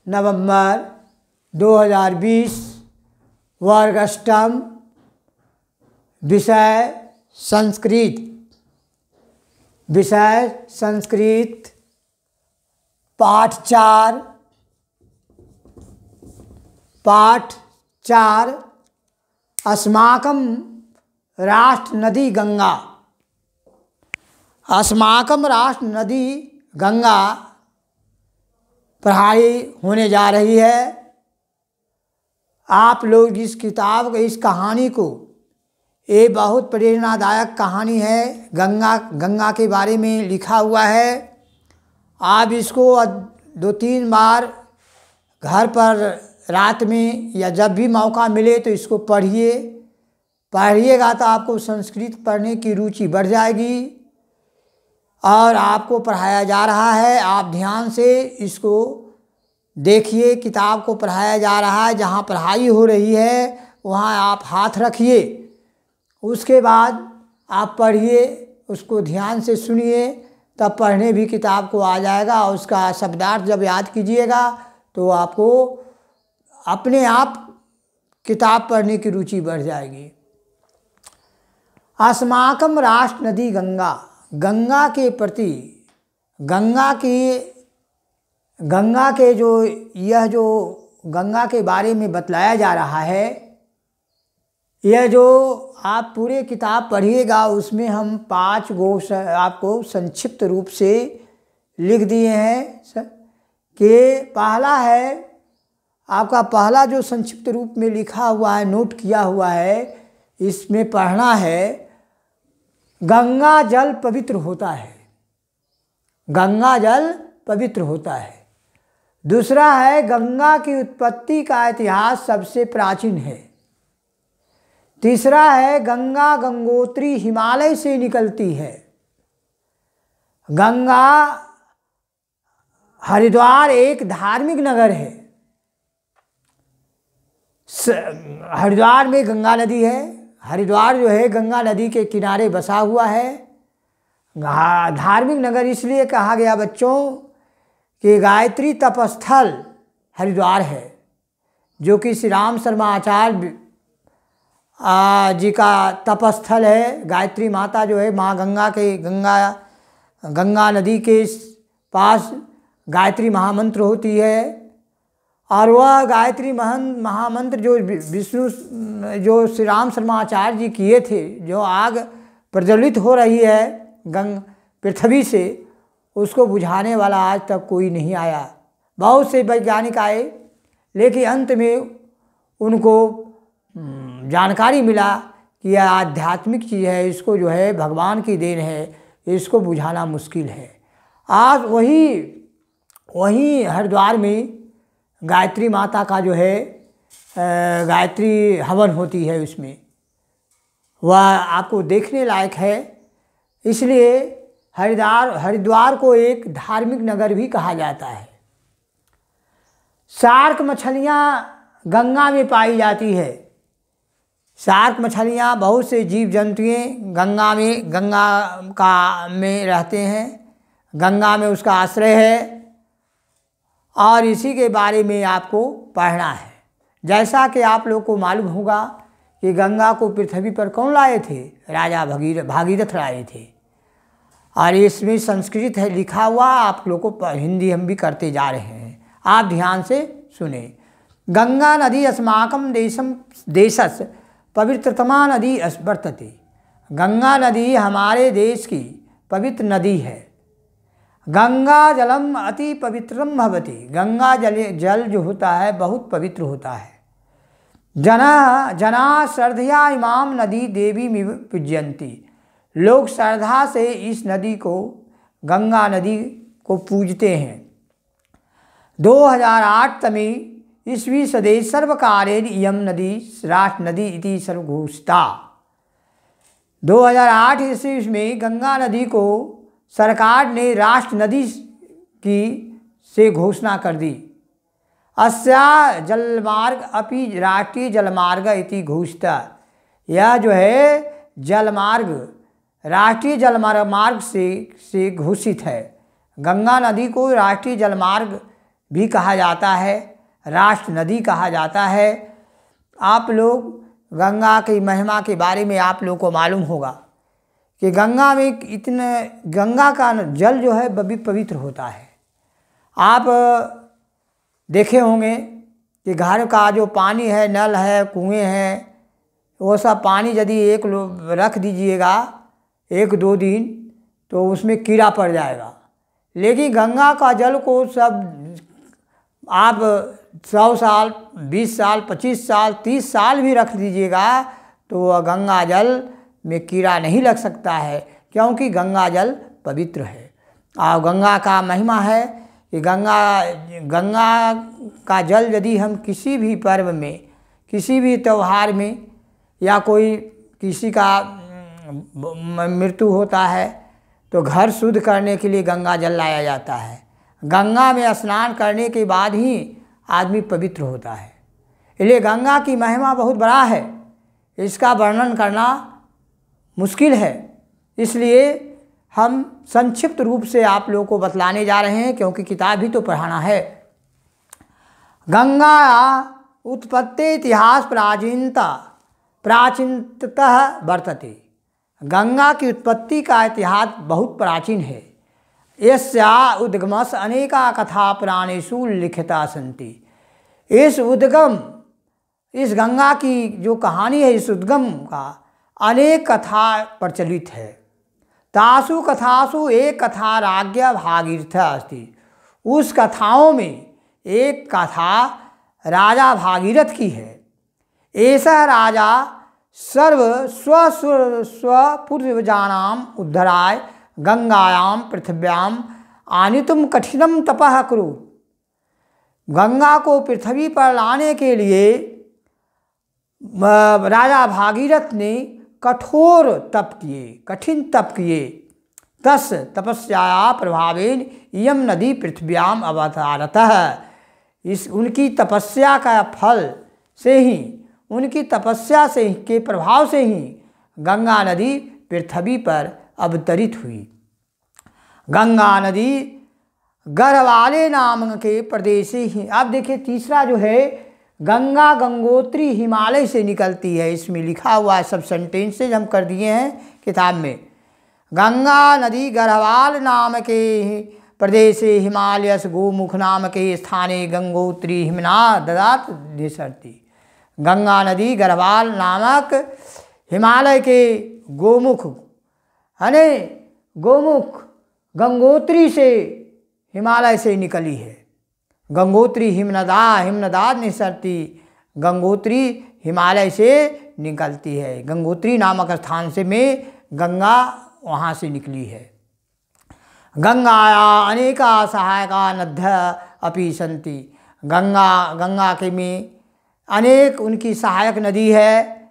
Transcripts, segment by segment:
नवंबर 2020, वर्ग अष्टम, विषय संस्कृत। विषय संस्कृत, पाठ 4। पाठ 4, अस्माकं राष्ट्र नदी गंगा। अस्माकं राष्ट्र नदी गंगा पढ़ाई होने जा रही है। आप लोग इस किताब को, इस कहानी को, ये बहुत प्रेरणादायक कहानी है। गंगा के बारे में लिखा हुआ है। आप इसको 2-3 बार घर पर रात में या जब भी मौका मिले तो इसको पढ़िएगा तो आपको संस्कृत पढ़ने की रुचि बढ़ जाएगी। और आपको पढ़ाया जा रहा है, आप ध्यान से इसको देखिए। किताब को पढ़ाया जा रहा है, जहाँ पढ़ाई हो रही है वहाँ आप हाथ रखिए। उसके बाद आप पढ़िए, उसको ध्यान से सुनिए, तब पढ़ने भी किताब को आ जाएगा। और उसका शब्दार्थ जब याद कीजिएगा तो आपको अपने आप किताब पढ़ने की रुचि बढ़ जाएगी। अस्माकं राष्ट्र नदी गंगा। गंगा के प्रति, गंगा के जो गंगा के बारे में बतलाया जा रहा है, यह जो आप पूरे किताब पढ़िएगा उसमें हम 5 गो आपको संक्षिप्त रूप से लिख दिए हैं। कि पहला है, आपका पहला जो संक्षिप्त रूप में लिखा हुआ है, नोट किया हुआ है, इसमें पढ़ना है, गंगा जल पवित्र होता है। गंगा जल पवित्र होता है। दूसरा है, गंगा की उत्पत्ति का इतिहास सबसे प्राचीन है। तीसरा है, गंगा गंगोत्री हिमालय से निकलती है। गंगा हरिद्वार एक धार्मिक नगर है। हरिद्वार में गंगा नदी है। हरिद्वार जो है गंगा नदी के किनारे बसा हुआ है। धार्मिक नगर इसलिए कहा गया बच्चों कि गायत्री तपस्थल हरिद्वार है, जो कि श्री राम शर्मा आचार्य जी का तपस्थल है। गायत्री माता जो है माँ गंगा नदी के पास गायत्री महामंत्र होती है। और वह गायत्री महामंत्र जो श्री राम शर्मा आचार्य जी किए थे, जो आग प्रज्वलित हो रही है पृथ्वी से, उसको बुझाने वाला आज तक कोई नहीं आया। बहुत से वैज्ञानिक आए, लेकिन अंत में उनको जानकारी मिला कि यह आध्यात्मिक चीज़ है, इसको जो है भगवान की देन है, इसको बुझाना मुश्किल है। आज वही हरिद्वार में गायत्री माता का जो है गायत्री हवन होती है, उसमें वह आपको देखने लायक है। इसलिए हरिद्वार को एक धार्मिक नगर भी कहा जाता है। शार्क मछलियाँ गंगा में पाई जाती है। शार्क मछलियाँ, बहुत से जीव जंतुएँ गंगा में रहते हैं। गंगा में उसका आश्रय है और इसी के बारे में आपको पढ़ना है। जैसा कि आप लोग को मालूम होगा कि गंगा को पृथ्वी पर कौन लाए थे? राजा भागीरथ लाए थे। और इसमें संस्कृत है लिखा हुआ, आप लोग को हिंदी हम भी करते जा रहे हैं। आप ध्यान से सुने। गंगा नदी अस्माकं देशस्य पवित्रतमा नदी वर्तते। गंगा नदी हमारे देश की पवित्र नदी है। गंगा जलम अति पवित्रम भवति। गंगा जल जो होता है बहुत पवित्र होता है। जना श्रद्धया इमाम नदी देवी पूजयन्ति। लोग श्रद्धा से इस नदी को, गंगा नदी को पूजते हैं। 2008 तमे ईस्वी सदे सर्वकारेण इयं नदी राष्ट्र नदी इति सर्वघोषिता। 2008 ईस्वी में गंगा नदी को सरकार ने राष्ट्र नदी से घोषणा कर दी। अस्या जलमार्ग अपि राष्ट्रीय जलमार्ग इति घोषिता। यह जो है जलमार्ग राष्ट्रीय जलमार्ग से घोषित है। गंगा नदी को राष्ट्रीय जलमार्ग भी कहा जाता है, राष्ट्र नदी कहा जाता है। आप लोग गंगा की महिमा के बारे में आप लोग को मालूम होगा कि गंगा में गंगा का जल जो है पवित्र होता है। आप देखे होंगे कि घर का जो पानी है, नल है, कुएं हैं, वो सब पानी यदि रख दीजिएगा 1-2 दिन तो उसमें कीड़ा पड़ जाएगा। लेकिन गंगा का जल को सब आप 100 साल, 20 साल, 25 साल, 30 साल भी रख दीजिएगा तो गंगा जल में कीड़ा नहीं लग सकता है, क्योंकि गंगा जल पवित्र है। और गंगा का महिमा है कि गंगा का जल यदि हम किसी भी पर्व में, किसी भी त्यौहार में, या कोई किसी का मृत्यु होता है तो घर शुद्ध करने के लिए गंगा जल लाया जाता है। गंगा में स्नान करने के बाद ही आदमी पवित्र होता है। इसलिए गंगा की महिमा बहुत बड़ा है, इसका वर्णन करना मुश्किल है। इसलिए हम संक्षिप्त रूप से आप लोगों को बतलाने जा रहे हैं, क्योंकि किताब भी तो पढ़ाना है। गंगा उत्पत्ति इतिहास प्राचीनतः वर्तते। गंगा की उत्पत्ति का इतिहास बहुत प्राचीन है। यस्या उद्गमस अनेका कथा पुराणेषु लिखिता सन्ति। इस गंगा की जो कहानी है, इस उद्गम का अनेक कथा प्रचलित है। तासु कथासु एक कथा राज्ञ भागीरथ अस्ति। उस कथाओं में एक कथा राजा भागीरथ की है। ऐसा राजा स्वपूर्वजानाम उद्धराय गंगायाम पृथिव्याम आनितुम कठिनम तपः कुरु। गंगा को पृथ्वी पर लाने के लिए राजा भागीरथ ने कठोर तप किए, कठिन तप किए। तस् तपस्या प्रभावेन इयम नदी पृथ्व्याम अवतारतः। उनकी तपस्या का फल से ही, उनकी तपस्या से के प्रभाव से ही गंगा नदी पृथ्वी पर अवतरित हुई। गंगा नदी गढ़वाले नाम के प्रदेश से ही, अब देखिए तीसरा जो है, गंगा गंगोत्री हिमालय से निकलती है। इसमें लिखा हुआ है, सब सेंटेंसेज हम कर दिए हैं किताब में। गंगा नदी गढ़वाल नाम के प्रदेश से हिमालयस गोमुख नाम के स्थाने गंगोत्री हिमना ददात निसरती। गंगा नदी गढ़वाल नामक हिमालय के गोमुख, है गोमुख गंगोत्री से, हिमालय से निकली है। गंगोत्री हिमनदाद निसरती। गंगोत्री हिमालय से निकलती है। गंगोत्री नामक स्थान से में गंगा वहाँ से निकली है। गंगाया अनेका सहायका नद्य अपि सन्ति। गंगा के में अनेक उनकी सहायक नदी है।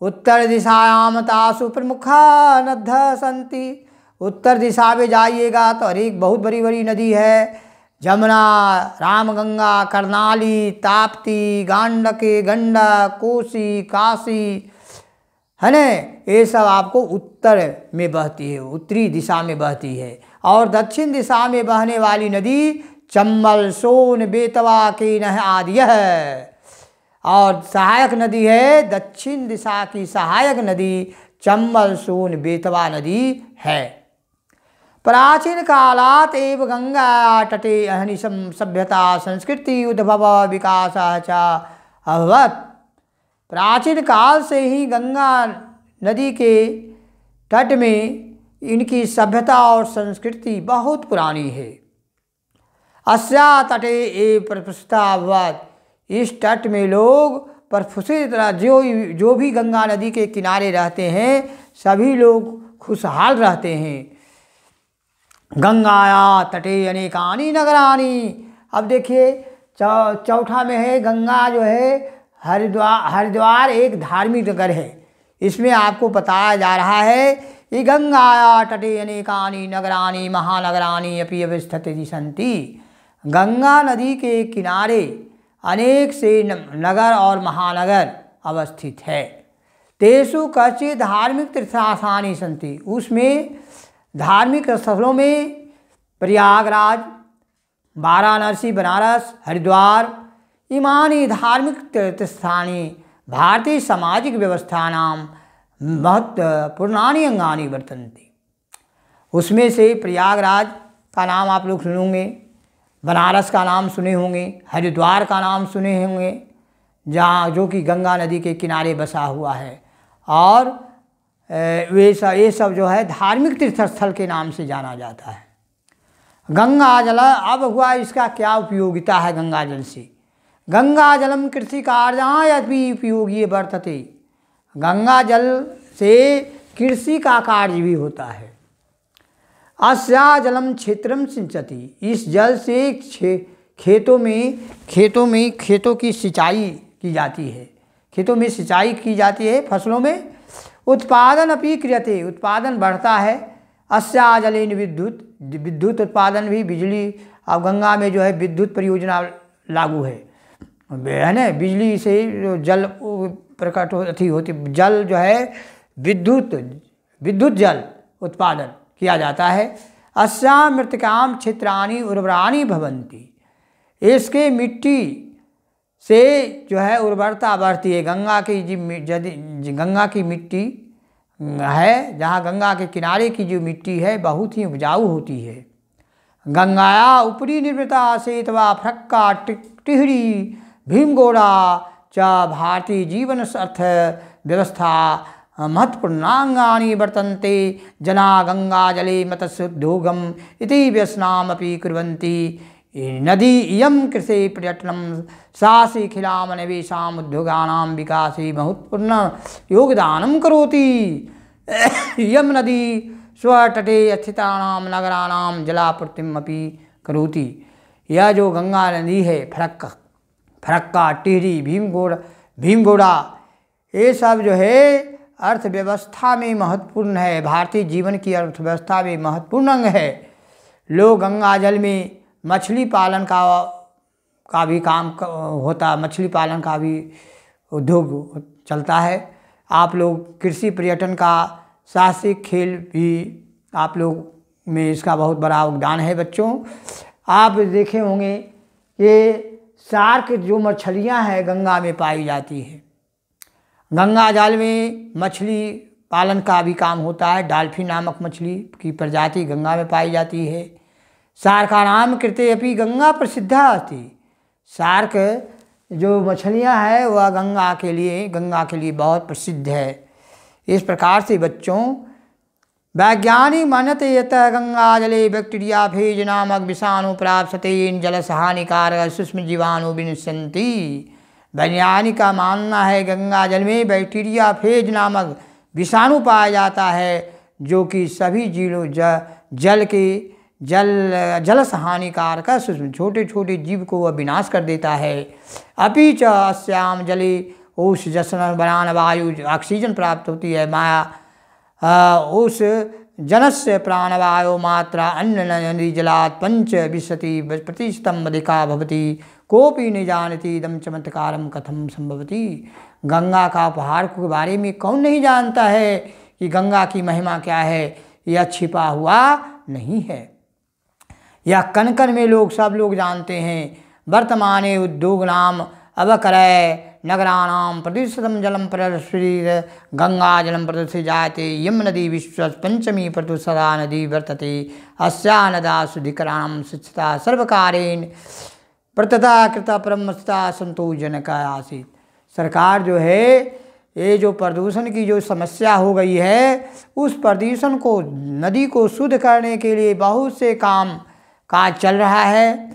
उत्तर दिशायाम तासु प्रमुखा नद्य सन्ति। उत्तर दिशा में जाइएगा तो अनेक बहुत बड़ी बड़ी नदी है। जमुना, रामगंगा, कर्नाली, ताप्ती, गांडकी, गंडक, कोसी, काशी, है न, ये सब आपको उत्तर में बहती है, उत्तरी दिशा में बहती है। और दक्षिण दिशा में बहने वाली नदी चंबल, सोन, बेतवा, केनह आदि है। और सहायक नदी है, दक्षिण दिशा की सहायक नदी चंबल, सोन, बेतवा नदी है। प्राचीन कालात एव गंगा तटे अहनिशम सभ्यता संस्कृति उद्भव विकास च अभवत। प्राचीन काल से ही गंगा नदी के तट में इनकी सभ्यता और संस्कृति बहुत पुरानी है। अस्या तटे एव प्रफुल्लिता अभवत। इस तट में लोग प्रफुल्लित, जो भी गंगा नदी के किनारे रहते हैं सभी लोग खुशहाल रहते हैं। गंगाया तटे अनेकानि नगरानि। अब देखिए चौथा में है, गंगा जो है हरिद्वार एक धार्मिक नगर है। इसमें आपको बताया जा रहा है कि गंगाया तटे अनेकानि नगरानि महानगरानि अपि अवस्थितानि सन्ति। गंगा नदी के किनारे अनेक से नगर और महानगर अवस्थित है। तेषु कश्चित् धार्मिक तीर्थस्थानानि सन्ति। उसमें धार्मिक स्थलों में प्रयागराज, वाराणसी, बनारस, हरिद्वार इमानी धार्मिक तीर्थस्थानी भारतीय सामाजिक व्यवस्थानां महत्वपूर्णानि अंगानि वर्तन्ते। उसमें से प्रयागराज का नाम आप लोग सुने होंगे, बनारस का नाम सुने होंगे, हरिद्वार का नाम सुने होंगे, जहाँ जो कि गंगा नदी के किनारे बसा हुआ है। और ये सब जो है धार्मिक तीर्थस्थल के नाम से जाना जाता है। गंगा जल अब हुआ इसका क्या उपयोगिता है गंगा जल से। गंगा जलम कृषि कार्याय अपि उपयोगी वर्तते। गंगा जल से कृषि का कार्य भी होता है। अस्या जलम क्षेत्रम सिंचति। इस जल से खेतों की सिंचाई की जाती है, खेतों में सिंचाई की जाती है, फसलों में। उत्पादन अपि क्रियते, उत्पादन बढ़ता है। अस्या जलेन विद्युत उत्पादन भी, बिजली। अब गंगा में जो है विद्युत परियोजना लागू है ना, बिजली से जो जल प्रकट होती जल जो है विद्युत जल उत्पादन किया जाता है। अस्या मृत्तिकाम क्षेत्राणि उर्वराणि भवन्ति। इसके मिट्टी से जो है उर्वरता बढ़ती है। गंगा की मिट्टी है, जहाँ गंगा के किनारे की जो मिट्टी है बहुत ही उपजाऊ होती है। गंगाया ऊपरी निर्मिता सेतवा फक्का टिहरी भीमगोड़ा च भारतीय जीवन अर्थ व्यवस्था महत्वपूर्णांगानि वर्तन्ते। जना गंगा जले मत्स्योद्योगम इति व्यसनामपि कुर्वन्ति। नदी इयं कृषि पर्यटनं साहसी खिलाम निवेशाम उद्योगानां विकासे महत्वपूर्ण योगदानं करोति। इयं नदी स्वतटे स्थितानां नगराणां जलापूर्तिम् अपि करोति। यह जो गंगा नदी है, फरक्का, टिहरी, भीमगोड़ा, ये सब जो है अर्थव्यवस्था में महत्वपूर्ण है, भारतीय जीवन की अर्थव्यवस्था में महत्वपूर्ण अंग है। लोग गंगा जल में मछली पालन का भी काम होता, मछली पालन का भी उद्योग चलता है। आप लोग कृषि पर्यटन का साहसिक खेल भी आप लोग में इसका बहुत बड़ा योगदान है। बच्चों, आप देखे होंगे कि शार्क जो मछलियां हैं गंगा में पाई जाती है। गंगा जल में मछली पालन का भी काम होता है। डॉल्फिन नामक मछली की प्रजाति गंगा में पाई जाती है। शार्कानाम कृते अपि गंगा प्रसिद्धा अस्ति। शार्क जो मछलियां हैं वह गंगा के लिए बहुत प्रसिद्ध है। इस प्रकार से बच्चों, वैज्ञानिक मानते यत गंगा जले बैक्टीरिया फेज नामक विषाणु प्राप्यते। इन जलस हानिकारक सूक्ष्म जीवाणु विनश्यन्ति। वैज्ञानिक का मानना है गंगा जल में बैक्टीरिया फेज नामक विषाणु पाया जाता है, जो कि सभी जीवों जलस हानिकारक सूक्ष्म छोटे छोटे जीव को वह विनाश कर देता है। अपि च अस्याम जले उस जसन बनान वायु ऑक्सीजन प्राप्त होती है। उस जनस्य प्राणवायु मात्रा अन्य नदी जलात् 5-20% अधिका भवति। कोपि न जानति इदं चमत्कारं कथं संभवति। गंगा का उपहार के बारे में कौन नहीं जानता है कि गंगा की महिमा क्या है। यह छिपा हुआ नहीं है, यह कण कण में सब लोग जानते हैं। वर्तमाने उद्योग नाम अवकरय नगराणां प्रदूषितं जलं प्रस्फुरित गंगा जलं प्रदूषित जायते। यम नदी विश्व पंचमी प्रदूषिता नदी वर्तते। अस्या नदा शुद्धिकरणं स्वच्छता सर्वकारेण प्रतता कृता परमस्ता संतोषजनक आसीत्। सरकार जो है ये जो प्रदूषण की जो समस्या हो गई है, उस प्रदूषण को, नदी को शुद्ध करने के लिए बहुत से काज चल रहा है।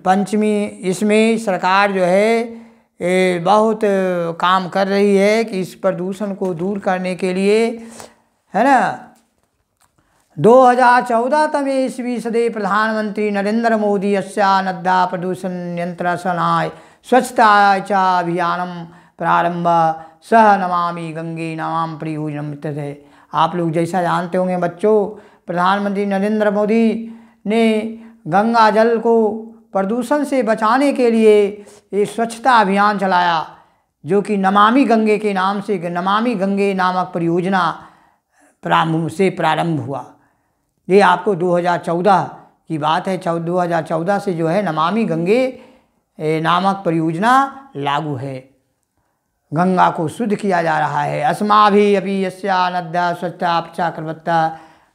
पंचमी इसमें सरकार जो है बहुत काम कर रही है कि इस प्रदूषण को दूर करने के लिए, है ना। 2014 तमे ईस्वी सदे प्रधानमंत्री नरेंद्र मोदी अस्या नद्या प्रदूषण नियंत्रणाय स्वच्छता च अभियानम प्रारंभ सह नमामि गंगे नाम परियोजनम है। आप लोग जैसा जानते होंगे बच्चों, प्रधानमंत्री नरेंद्र मोदी ने गंगा जल को प्रदूषण से बचाने के लिए एक स्वच्छता अभियान चलाया, जो कि नमामि गंगे के नाम से, नमामि गंगे नामक परियोजना से प्रारंभ हुआ। ये आपको 2014 की बात है। 2014 से जो है नमामि गंगे नामक परियोजना लागू है। गंगा को शुद्ध किया जा रहा है। अस्माभि अपि यस्या नद्या स्वच्छता अपचा कर्मत्ता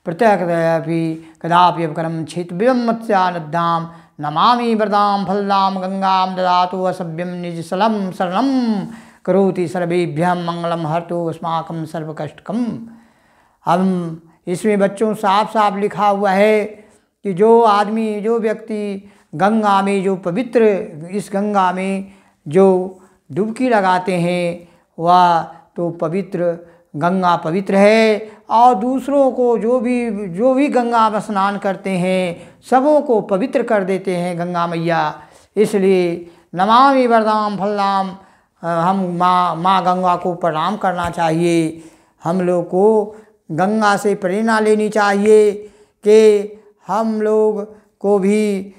प्रत्यक्षपि कदापि अपकरम क्षेत्रविदं मत्स्या नद्यां नमामि वरदां फलदां गंगां ददातु असभ्यं निजसलं शरणं करोति सर्वेभ्यं मंगलम हरतु अस्माकं सर्वकष्टकम। हम इसमें बच्चों साफ साफ लिखा हुआ है कि जो आदमी, जो व्यक्ति गंगा में जो पवित्र, इस गंगा में जो डुबकी लगाते हैं वह तो पवित्र, गंगा पवित्र है। और दूसरों को जो भी गंगा में स्नान करते हैं सबों को पवित्र कर देते हैं गंगा मैया। इसलिए नमामि वरदां फलदां हम माँ गंगा को प्रणाम करना चाहिए। हम लोग को गंगा से प्रेरणा लेनी चाहिए कि हम लोग को भी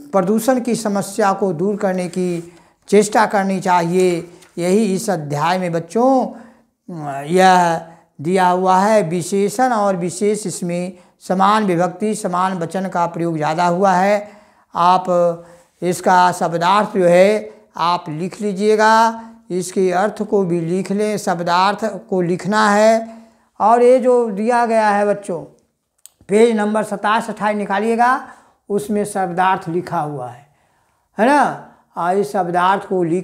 प्रदूषण की समस्या को दूर करने की चेष्टा करनी चाहिए। यही इस अध्याय में बच्चों यह दिया हुआ है। विशेषण और विशेष, इसमें समान विभक्ति समान वचन का प्रयोग ज़्यादा हुआ है। आप इसका शब्दार्थ जो है आप लिख लीजिएगा, इसके अर्थ को भी लिख लें, शब्दार्थ को लिखना है। और ये जो दिया गया है बच्चों, पेज नंबर 27-28 निकालिएगा, उसमें शब्दार्थ लिखा हुआ है ना। इस शब्दार्थ को लिख